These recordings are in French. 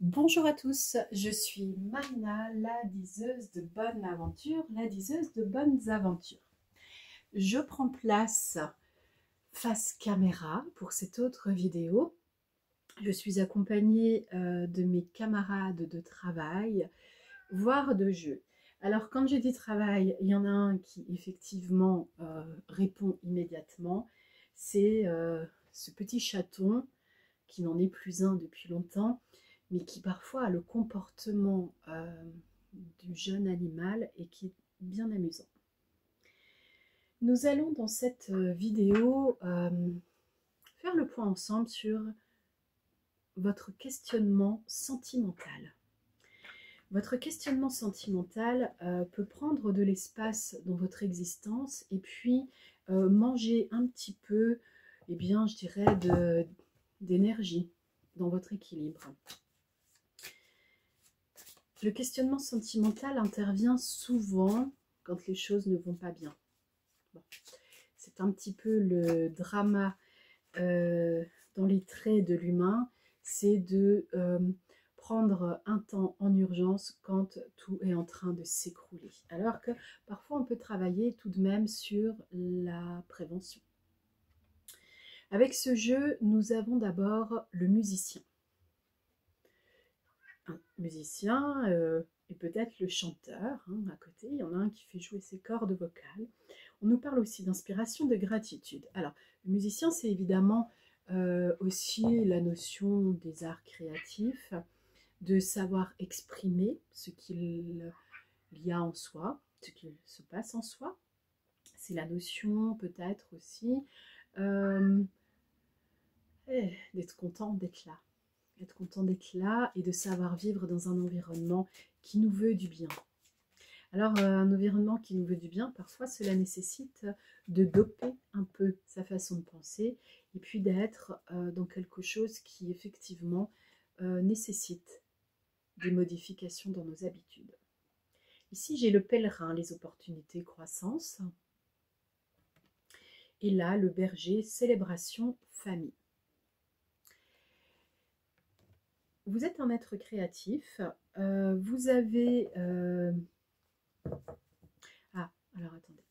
Bonjour à tous, je suis Marina, la diseuse de bonnes aventures, la diseuse de bonnes aventures. Je prends place face caméra pour cette autre vidéo. Je suis accompagnée de mes camarades de travail, voire de jeu. Alors quand je dis travail, il y en a un qui effectivement répond immédiatement. C'est ce petit chaton qui n'en est plus un depuis longtemps, mais qui parfois a le comportement du jeune animal et qui est bien amusant. Nous allons dans cette vidéo faire le point ensemble sur votre questionnement sentimental. Votre questionnement sentimental peut prendre de l'espace dans votre existence et puis manger un petit peu, eh bien, je dirais, d'énergie dans votre équilibre. Le questionnement sentimental intervient souvent quand les choses ne vont pas bien. Bon. C'est un petit peu le drama dans les traits de l'humain, c'est de prendre un temps en urgence quand tout est en train de s'écrouler. Alors que parfois on peut travailler tout de même sur la prévention. Avec ce jeu, nous avons d'abord le musicien. Un musicien et peut-être le chanteur, hein, à côté, il y en a un qui fait jouer ses cordes vocales. On nous parle aussi d'inspiration, de gratitude. Alors, le musicien, c'est évidemment aussi la notion des arts créatifs, de savoir exprimer ce qu'il y a en soi, ce qui se passe en soi. C'est la notion peut-être aussi d'être content d'être là. Être content d'être là et de savoir vivre dans un environnement qui nous veut du bien. Alors, un environnement qui nous veut du bien, parfois cela nécessite de doper un peu sa façon de penser et puis d'être dans quelque chose qui effectivement nécessite des modifications dans nos habitudes. Ici, j'ai le pèlerin, les opportunités, croissance. Et là, le berger, célébration, famille. Vous êtes un être créatif, vous avez... alors attendez.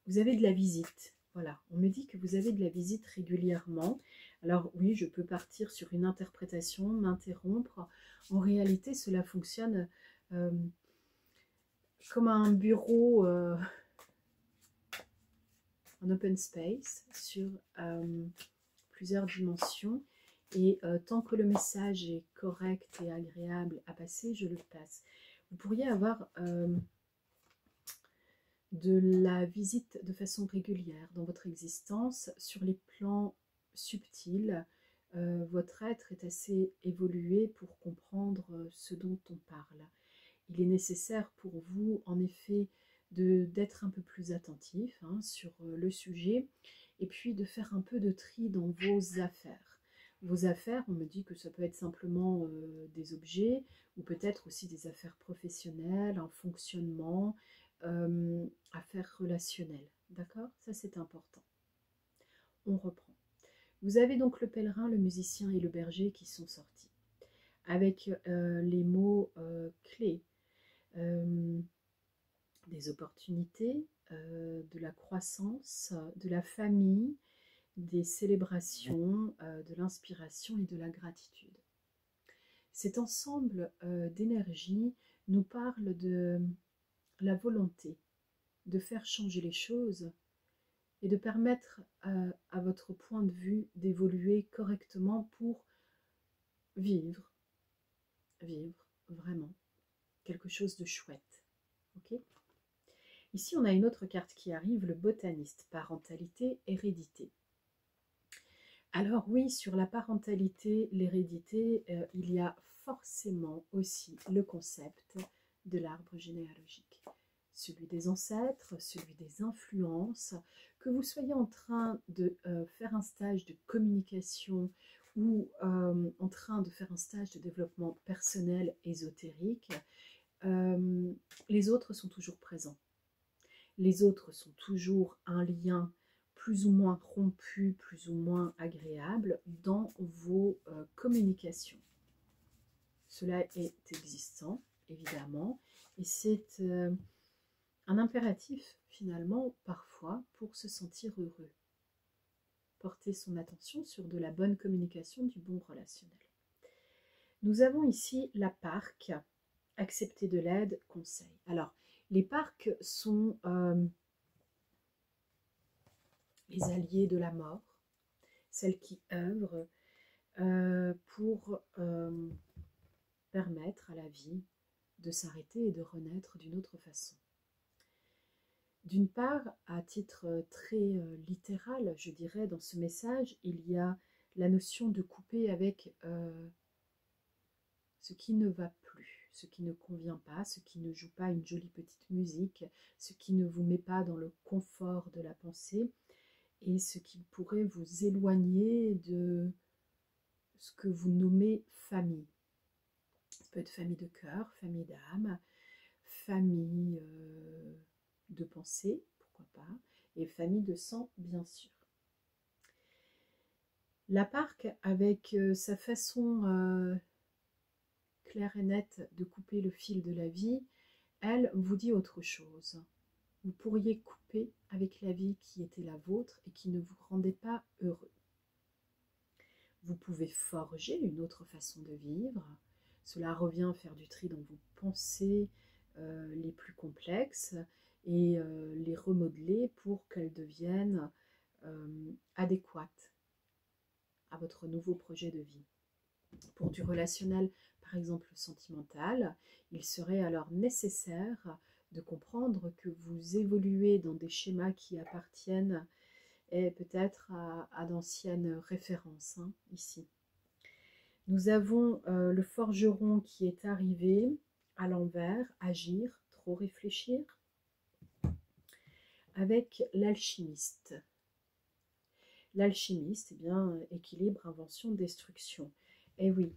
Vous avez de la visite. Voilà, on me dit que vous avez de la visite régulièrement. Alors oui, je peux partir sur une interprétation, m'interrompre. En réalité, cela fonctionne comme un bureau en open space sur plusieurs dimensions. Et tant que le message est correct et agréable à passer, je le passe. Vous pourriez avoir de la visite de façon régulière dans votre existence sur les plans subtils. Votre être est assez évolué pour comprendre ce dont on parle. Il est nécessaire pour vous, en effet, d'être un peu plus attentif sur le sujet et puis de faire un peu de tri dans vos affaires. Vos affaires, on me dit que ça peut être simplement des objets ou peut-être aussi des affaires professionnelles, un fonctionnement, affaires relationnelles. D'accord? Ça, c'est important. On reprend. Vous avez donc le pèlerin, le musicien et le berger qui sont sortis. Avec les mots clés. Des opportunités, de la croissance, de la famille, des célébrations, de l'inspiration et de la gratitude. Cet ensemble d'énergie nous parle de la volonté de faire changer les choses et de permettre à votre point de vue d'évoluer correctement pour vivre vraiment quelque chose de chouette. Ok ? Ici, on a une autre carte qui arrive, le botaniste, parentalité, hérédité. Alors oui, sur la parentalité, l'hérédité, il y a forcément aussi le concept de l'arbre généalogique. Celui des ancêtres, celui des influences, que vous soyez en train de faire un stage de communication ou en train de faire un stage de développement personnel ésotérique, les autres sont toujours présents. Les autres sont toujours un lien plus ou moins rompues, plus ou moins agréables dans vos communications. Cela est existant, évidemment, et c'est un impératif, finalement, parfois, pour se sentir heureux. Porter son attention sur de la bonne communication, du bon relationnel. Nous avons ici la parque, accepter de l'aide, conseil. Alors, les parques sont les alliés de la mort, celles qui œuvrent pour permettre à la vie de s'arrêter et de renaître d'une autre façon. D'une part, à titre très littéral, je dirais, dans ce message, il y a la notion de couper avec ce qui ne va plus, ce qui ne convient pas, ce qui ne joue pas une jolie petite musique, ce qui ne vous met pas dans le confort de la pensée et ce qui pourrait vous éloigner de ce que vous nommez famille. Ça peut être famille de cœur, famille d'âme, famille de pensée, pourquoi pas, et famille de sang, bien sûr. La parque, avec sa façon claire et nette de couper le fil de la vie, elle vous dit autre chose. Vous pourriez couper avec la vie qui était la vôtre et qui ne vous rendait pas heureux. Vous pouvez forger une autre façon de vivre. Cela revient à faire du tri dans vos pensées les plus complexes et les remodeler pour qu'elles deviennent adéquates à votre nouveau projet de vie. Pour du relationnel, par exemple sentimental, il serait alors nécessaire de comprendre que vous évoluez dans des schémas qui appartiennent peut-être à d'anciennes références, ici. Nous avons le forgeron qui est arrivé à l'envers, agir, trop réfléchir, avec l'alchimiste. L'alchimiste, eh bien, équilibre, invention, destruction. Et oui,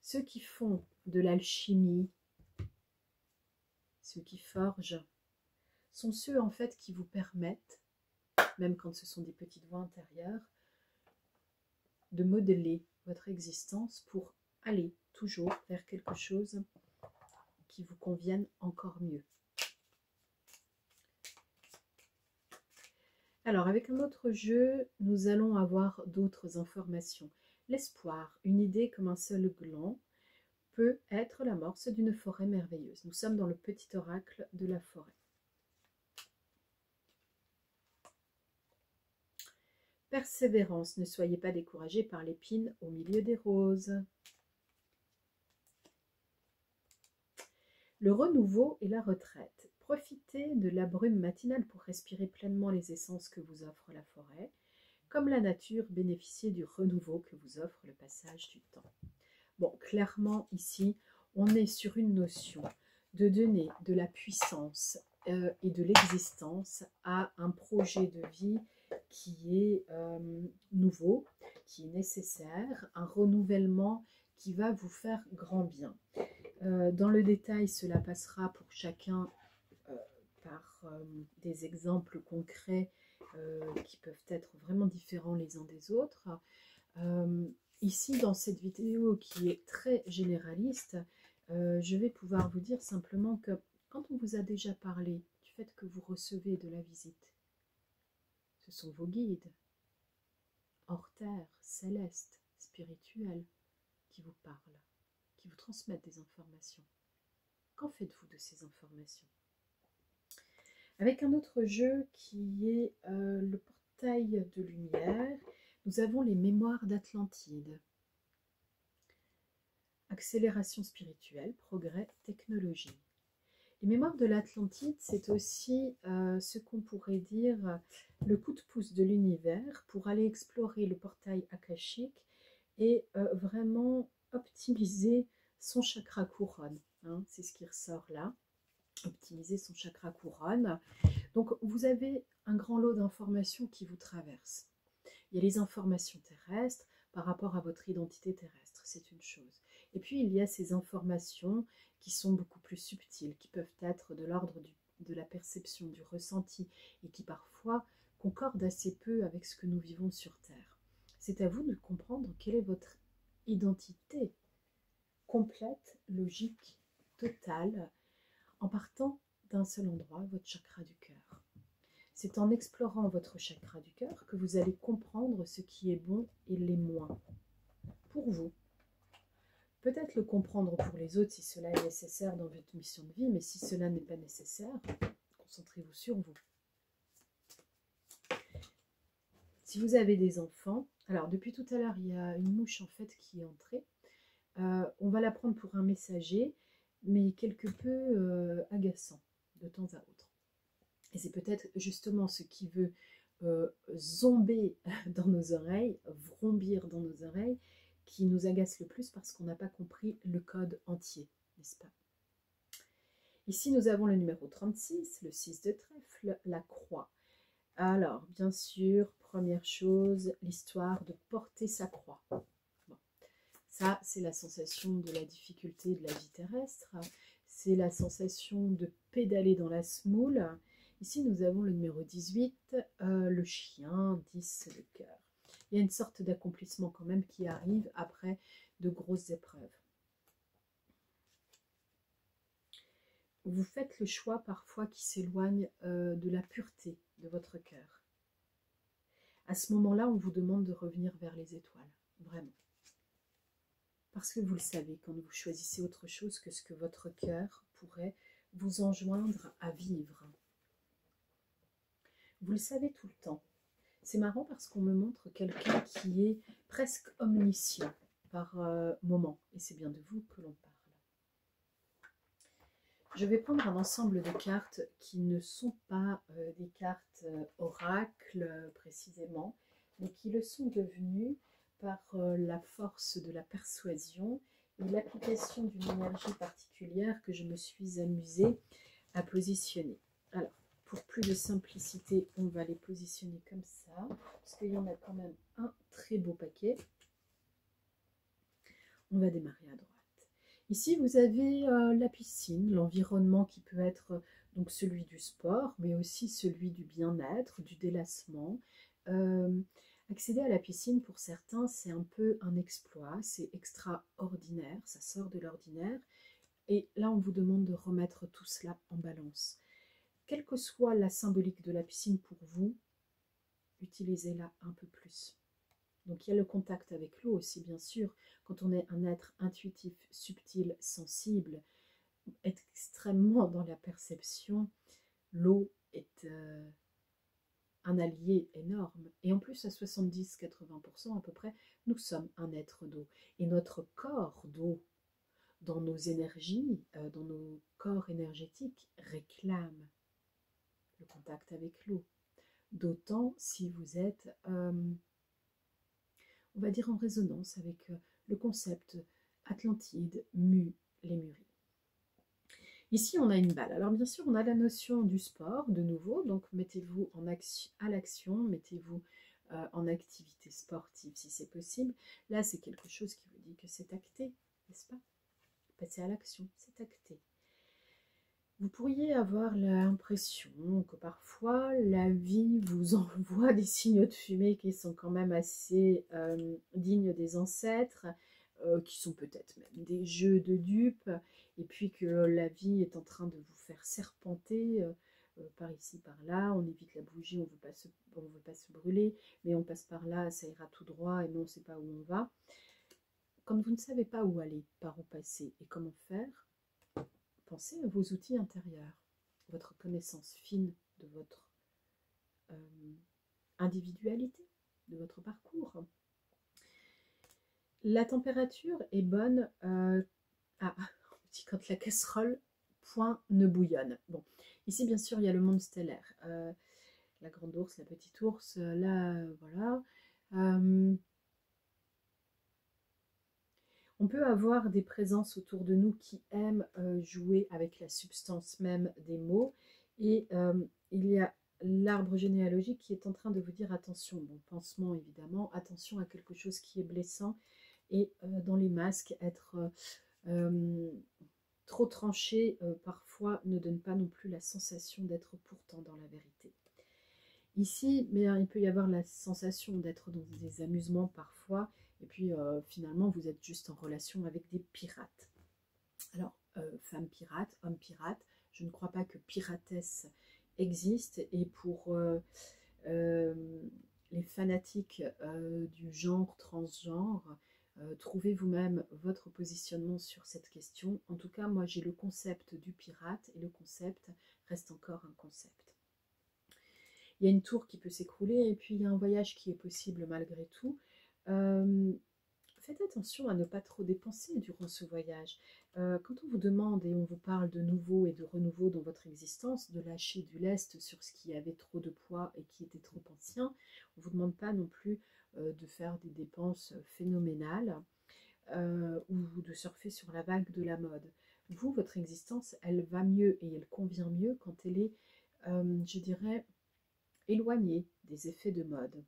ceux qui font de l'alchimie, ceux qui forgent, sont ceux en fait qui vous permettent, même quand ce sont des petites voix intérieures, de modeler votre existence pour aller toujours vers quelque chose qui vous convienne encore mieux. Alors, avec un autre jeu, nous allons avoir d'autres informations. L'espoir, une idée comme un seul gland, peut être l'amorce d'une forêt merveilleuse. Nous sommes dans le petit oracle de la forêt. Persévérance, ne soyez pas découragés par l'épine au milieu des roses. Le renouveau et la retraite. Profitez de la brume matinale pour respirer pleinement les essences que vous offre la forêt. Comme la nature, bénéficiez du renouveau que vous offre le passage du temps. Bon, clairement, ici, on est sur une notion de donner de la puissance et de l'existence à un projet de vie qui est nouveau, qui est nécessaire, un renouvellement qui va vous faire grand bien. Dans le détail, cela passera pour chacun par des exemples concrets qui peuvent être vraiment différents les uns des autres. Ici, dans cette vidéo qui est très généraliste, je vais pouvoir vous dire simplement que quand on vous a déjà parlé du fait que vous recevez de la visite, ce sont vos guides, hors terre, célestes, spirituels, qui vous parlent, qui vous transmettent des informations. Qu'en faites-vous de ces informations? Avec un autre jeu qui est le portail de lumière, nous avons les mémoires d'Atlantide. Accélération spirituelle, progrès, technologie. Les mémoires de l'Atlantide, c'est aussi ce qu'on pourrait dire le coup de pouce de l'univers pour aller explorer le portail akashique et vraiment optimiser son chakra couronne. C'est ce qui ressort là, optimiser son chakra couronne. Donc vous avez un grand lot d'informations qui vous traversent. Il y a les informations terrestres par rapport à votre identité terrestre, c'est une chose. Et puis il y a ces informations qui sont beaucoup plus subtiles, qui peuvent être de l'ordre de la perception, du ressenti, et qui parfois concorde assez peu avec ce que nous vivons sur Terre. C'est à vous de comprendre quelle est votre identité complète, logique, totale, en partant d'un seul endroit, votre chakra du cœur. C'est en explorant votre chakra du cœur que vous allez comprendre ce qui est bon et les moins pour vous. Peut-être le comprendre pour les autres si cela est nécessaire dans votre mission de vie, mais si cela n'est pas nécessaire, concentrez-vous sur vous. Si vous avez des enfants, alors depuis tout à l'heure, il y a une mouche en fait qui est entrée. On va la prendre pour un messager, mais quelque peu agaçant de temps à autre. Et c'est peut-être justement ce qui veut zomber dans nos oreilles, vrombir dans nos oreilles, qui nous agace le plus parce qu'on n'a pas compris le code entier, n'est-ce pas? Ici, nous avons le numéro 36, le 6 de trèfle, la croix. Alors, bien sûr, première chose, l'histoire de porter sa croix. Bon. Ça, c'est la sensation de la difficulté de la vie terrestre. C'est la sensation de pédaler dans la semoule. Ici, nous avons le numéro 18, le chien, 10, le cœur. Il y a une sorte d'accomplissement quand même qui arrive après de grosses épreuves. Vous faites le choix parfois qui s'éloigne de la pureté de votre cœur. À ce moment-là, on vous demande de revenir vers les étoiles, vraiment. Parce que vous le savez, quand vous choisissez autre chose que ce que votre cœur pourrait vous enjoindre à vivre. Vous le savez tout le temps. C'est marrant parce qu'on me montre quelqu'un qui est presque omniscient par moment. Et c'est bien de vous que l'on parle. Je vais prendre un ensemble de cartes qui ne sont pas des cartes oracles précisément, mais qui le sont devenues par la force de la persuasion et l'application d'une énergie particulière que je me suis amusée à positionner. Alors, pour plus de simplicité, on va les positionner comme ça, parce qu'il y en a quand même un très beau paquet. On va démarrer à droite. Ici, vous avez la piscine, l'environnement qui peut être donc celui du sport, mais aussi celui du bien-être, du délassement. Accéder à la piscine, pour certains, c'est un peu un exploit, c'est extraordinaire, ça sort de l'ordinaire. Et là, on vous demande de remettre tout cela en balance. Quelle que soit la symbolique de la piscine pour vous, utilisez-la un peu plus. Donc il y a le contact avec l'eau aussi, bien sûr. Quand on est un être intuitif, subtil, sensible, extrêmement dans la perception, l'eau est un allié énorme. Et en plus, à 70-80% à peu près, nous sommes un être d'eau. Et notre corps d'eau, dans nos énergies, dans nos corps énergétiques, réclame le contact avec l'eau. D'autant si vous êtes, on va dire, en résonance avec le concept Atlantide, Mu, Lémurie. Ici, on a une balle. Alors, bien sûr, on a la notion du sport, de nouveau. Donc, mettez-vous à l'action, mettez-vous en activité sportive si c'est possible. Là, c'est quelque chose qui vous dit que c'est acté, n'est-ce pas? Passer à l'action, c'est acté. Vous pourriez avoir l'impression que parfois la vie vous envoie des signaux de fumée qui sont quand même assez dignes des ancêtres, qui sont peut-être même des jeux de dupes, et puis que la vie est en train de vous faire serpenter par ici, par là. On évite la bougie, on ne veut pas se brûler, mais on passe par là, ça ira tout droit, et nous on ne sait pas où on va. Quand vous ne savez pas où aller, par où passer et comment faire, pensez à vos outils intérieurs, votre connaissance fine de votre individualité, de votre parcours. La température est bonne quand la casserole point ne bouillonne. Bon, ici bien sûr il y a le monde stellaire, la grande ours, la petite ours, là voilà. On peut avoir des présences autour de nous qui aiment jouer avec la substance même des mots. Et il y a l'arbre généalogique qui est en train de vous dire attention, bon, pansement évidemment, attention à quelque chose qui est blessant. Et dans les masques, être trop tranché parfois ne donne pas non plus la sensation d'être pourtant dans la vérité. ici, mais il peut y avoir la sensation d'être dans des amusements parfois, et puis finalement vous êtes juste en relation avec des pirates. Alors, femme pirate, homme pirate, je ne crois pas que piratesse existe, et pour euh, les fanatiques du genre transgenre, trouvez vous-même votre positionnement sur cette question. En tout cas, moi j'ai le concept du pirate, et le concept reste encore un concept. Il y a une tour qui peut s'écrouler, et puis il y a un voyage qui est possible malgré tout. Euh, Faites attention à ne pas trop dépenser durant ce voyage. Quand on vous demande et on vous parle de nouveau et de renouveau dans votre existence, de lâcher du lest sur ce qui avait trop de poids et qui était trop ancien, on ne vous demande pas non plus de faire des dépenses phénoménales ou de surfer sur la vague de la mode. Vous, votre existence, elle va mieux et elle convient mieux quand elle est, je dirais, éloignée des effets de mode.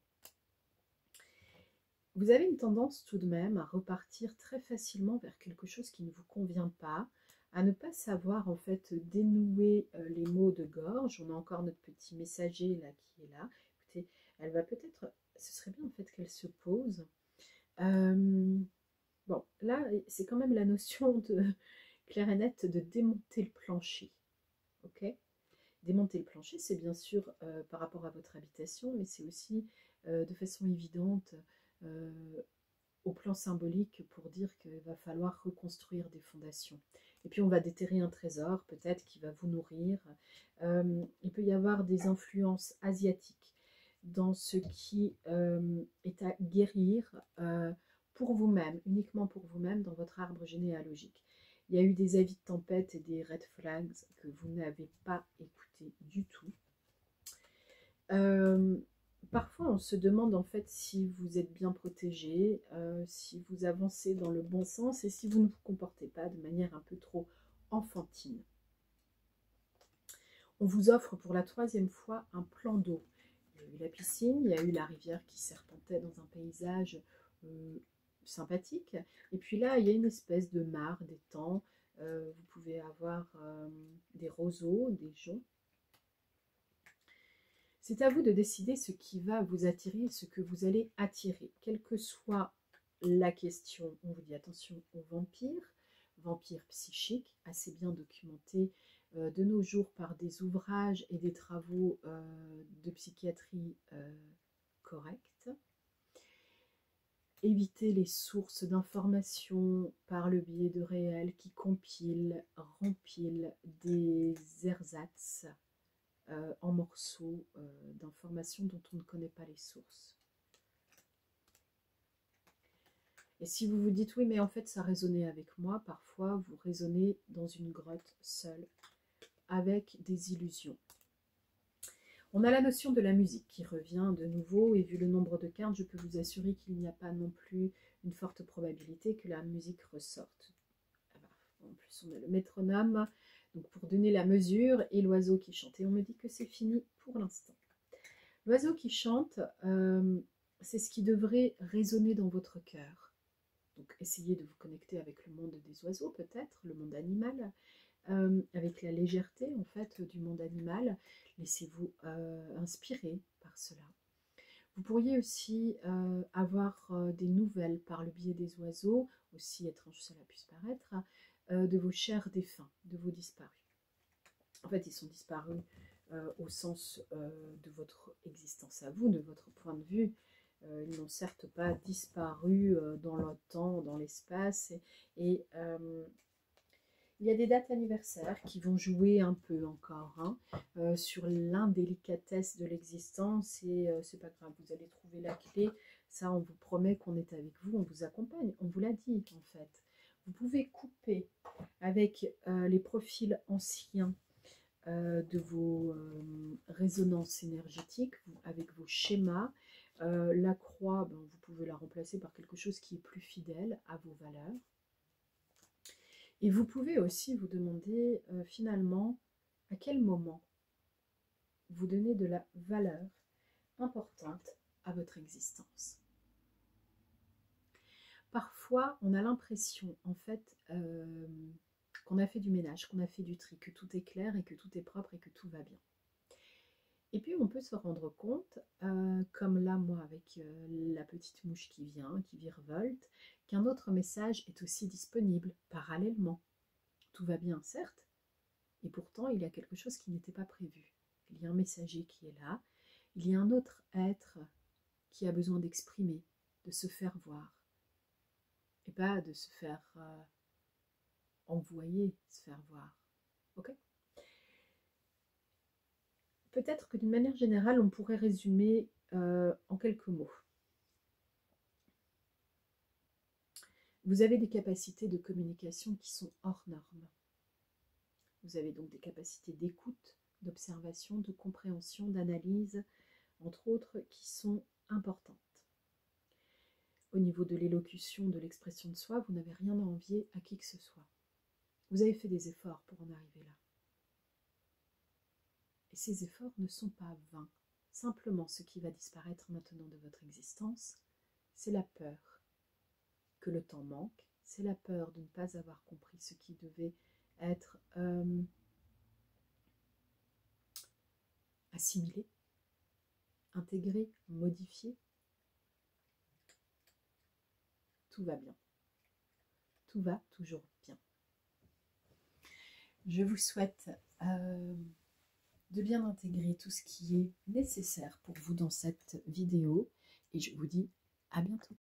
Vous avez une tendance tout de même à repartir très facilement vers quelque chose qui ne vous convient pas, à ne pas savoir en fait dénouer les mots de gorge. On a encore notre petit messager là qui est là. Écoutez, elle va peut-être, ce serait bien en fait qu'elle se pose. Bon, là c'est quand même la notion de clair et net de démonter le plancher. Ok? Démonter le plancher, c'est bien sûr par rapport à votre habitation, mais c'est aussi de façon évidente euh, au plan symbolique pour dire qu'il va falloir reconstruire des fondations. Et puis on va déterrer un trésor, peut-être qui va vous nourrir. Il peut y avoir des influences asiatiques dans ce qui est à guérir pour vous-même, uniquement pour vous-même, dans votre arbre généalogique. Il y a eu des avis de tempête et des red flags que vous n'avez pas écoutés du tout. Parfois, on se demande en fait si vous êtes bien protégé, si vous avancez dans le bon sens et si vous ne vous comportez pas de manière un peu trop enfantine. On vous offre pour la 3e fois un plan d'eau. Il y a eu la piscine, il y a eu la rivière qui serpentait dans un paysage sympathique. Et puis là, il y a une espèce de mare, d'étang. Vous pouvez avoir des roseaux, des joncs. C'est à vous de décider ce qui va vous attirer, ce que vous allez attirer. Quelle que soit la question, on vous dit attention aux vampires psychiques, assez bien documentés de nos jours par des ouvrages et des travaux de psychiatrie corrects. Évitez les sources d'informations par le biais de réels qui compilent, rempilent des ersatz en morceaux d'informations dont on ne connaît pas les sources. Et si vous vous dites oui mais en fait ça résonnait avec moi, parfois vous résonnez dans une grotte seule avec des illusions. On a la notion de la musique qui revient de nouveau, et vu le nombre de cartes, je peux vous assurer qu'il n'y a pas non plus une forte probabilité que la musique ressorte. En plus on a le métronome, donc pour donner la mesure, et l'oiseau qui chante. Et on me dit que c'est fini pour l'instant. L'oiseau qui chante, c'est ce qui devrait résonner dans votre cœur. Donc essayez de vous connecter avec le monde des oiseaux peut-être, le monde animal, avec la légèreté en fait du monde animal. Laissez-vous inspirer par cela. Vous pourriez aussi avoir des nouvelles par le biais des oiseaux, aussi étrange cela puisse paraître, de vos chers défunts, de vos disparus. En fait, ils sont disparus au sens de votre existence à vous, de votre point de vue. Ils n'ont certes pas disparu dans le temps, dans l'espace. Et il y a des dates anniversaires qui vont jouer un peu encore sur l'indélicatesse de l'existence. Et c'est pas grave, vous allez trouver la clé. Ça, on vous promet qu'on est avec vous, on vous accompagne. On vous l'a dit en fait. Vous pouvez couper avec les profils anciens de vos résonances énergétiques, avec vos schémas. La croix, ben, vous pouvez la remplacer par quelque chose qui est plus fidèle à vos valeurs. Et vous pouvez aussi vous demander finalement à quel moment vous donnez de la valeur importante à votre existence. Parfois, on a l'impression en fait qu'on a fait du ménage, qu'on a fait du tri, que tout est clair et que tout est propre et que tout va bien. Et puis on peut se rendre compte, comme là moi avec la petite mouche qui vient, qui virevolte, qu'un autre message est aussi disponible parallèlement. Tout va bien certes, et pourtant il y a quelque chose qui n'était pas prévu. Il y a un messager qui est là, il y a un autre être qui a besoin d'exprimer, de se faire voir, et pas de se faire envoyer, se faire voir. Ok ? Peut-être que d'une manière générale, on pourrait résumer en quelques mots. Vous avez des capacités de communication qui sont hors normes. Vous avez donc des capacités d'écoute, d'observation, de compréhension, d'analyse, entre autres, qui sont importantes. Au niveau de l'élocution, de l'expression de soi, vous n'avez rien à envier à qui que ce soit. Vous avez fait des efforts pour en arriver là. Et ces efforts ne sont pas vains. Simplement, ce qui va disparaître maintenant de votre existence, c'est la peur que le temps manque, c'est la peur de ne pas avoir compris ce qui devait être assimilé, intégré, modifié. Tout va bien. Tout va toujours bien. Je vous souhaite de bien intégrer tout ce qui est nécessaire pour vous dans cette vidéo et je vous dis à bientôt.